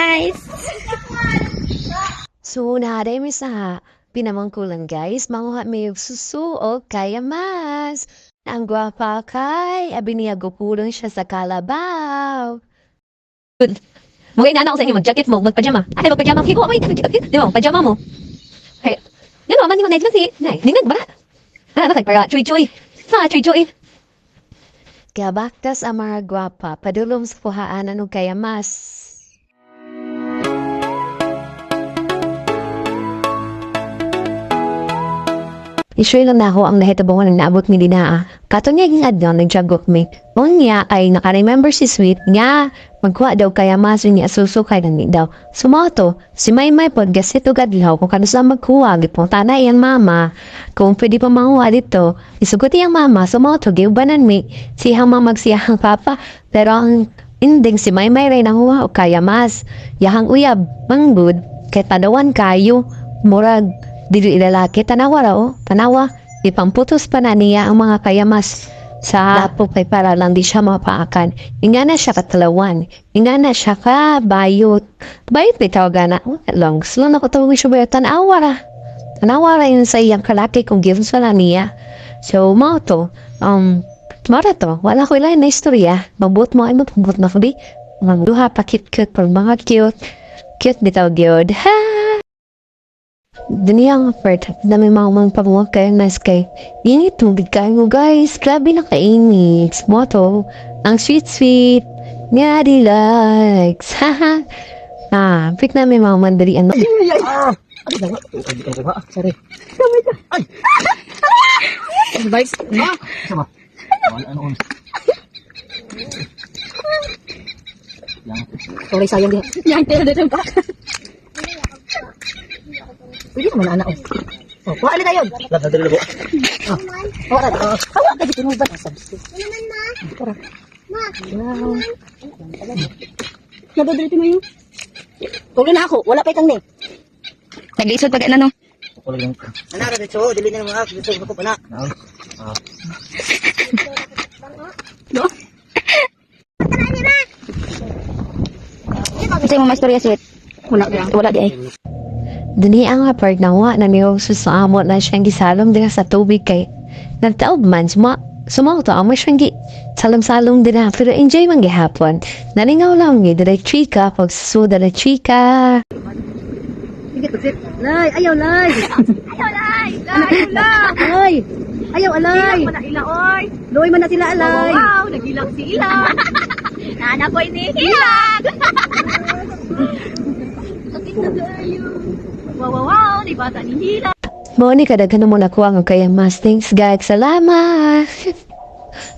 guys! So, naday mi sa pinamangkulan guys, manguha mi yung susu o kaya mas. Ang gwapa kay, abi niya gupulong siya sa kalabaw. Mugay na ako sa inyo, mag-jacket mo, mag-pajama. Ay, mag-pajama. Kiko, may jacket. Di ba, pajama mo. Ay, di ba, man, di ba, night lang si, ningad ba? Ah, bakit, para, chuy-chuy. Chuy-chuy. Kaya baktas ang mga gwapa, padulong sa puhaanan o kaya mas. Isoy lang na ako ang nahitabungan ng naabot ni Dinaa. Kato niya ging adyon, nagjagok mi. Nung niya ay naka-remember si Sweet nga, magkuha daw kaya maso niya susukay lang ni daw. Sumoto, si Maymay pod gasit o gadlaw kung kano sa magkuha, gipunta na iyang mama. Kung pwede pa manguha dito, isugot iyang mama, sumoto, giubanan mi. Siyang mamagsiyahang papa, pero ang inding si Maymay rin ang huwa o kaya mas. Yahang uyab, mangbud, kay tadawan kayo, murag, dili ilalaki, tanawa raw, tanawa, ipamputos pa na niya ang mga kayamas sa lapo kay para lang di siya mapaakan. Inga na siya katalawan, inga na siya ka bayot. Bayot bitaw gana, long, slow na ko tawag siya bayot, tanawa ra yun sa iyang kalaki kung given sa niya. So, mo to, mara to, wala ko ilan na istorya, mabuot mo ay mapabot na ko di, mga duha pa cute-cute, pag mga cute bitaw gyud, ha! Daniyang part na may mga pabuwag kayo nice kay init tubig kayo guys, grabe na kainit moto, ang sweet nga di likes haha pick na may mga mandalian Sorry. Ay! Guys, sama. Ano? Sorry, sayang din. Yang dito ba? Pwede naman anak oh. Kuha ulit tayo. Dali po. Hawa ka dito mo ba? Naman ma. Tara. Ma. Nadadali mo yun. Tuloy na ako. Wala pa itang ni. Nag-iisod pag ano, no? Anak, dito. Dili na mga dito ko pa na. No? Kasi mo mastorya sit. Wala di ay. Dini ang part na wa na niyo susamot na siyang gisalom din sa tubig kay nagtaob man sumoto ang siyang salom-salom din na pero enjoy man gihapon. Nalingaw lang ni dire chika pag suda na chika. Sige, tusit. Lay, ayaw lay. Lay. Ayaw alay. Ilang ila, oy! Loy man na sila alay. Wow, nagilang si Ilang! Nana ko ini hilang! Sakit na kayo! Wow, di bata ni Hilang! Mo ni kadaghan mo nakuha ang kaya mas thanks guys. Salamat.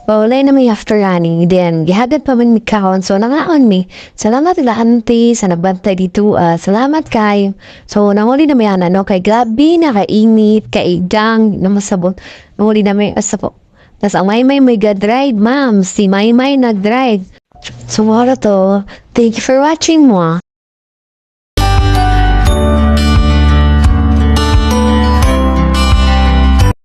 Paulay na may after running. Then, gihagad pa man mi kaon. So, nangaon mi. Salamat ila auntie sa nabantay dito. Salamat kay. So, nanguli na may no? Kay gabi na kainit, kaigang, na masabot. Nanguli na may asapo. Tapos, ang Maymay may ga-drive, ma'am. Si Maymay nag-drive. So, wala to. Thank you for watching mo.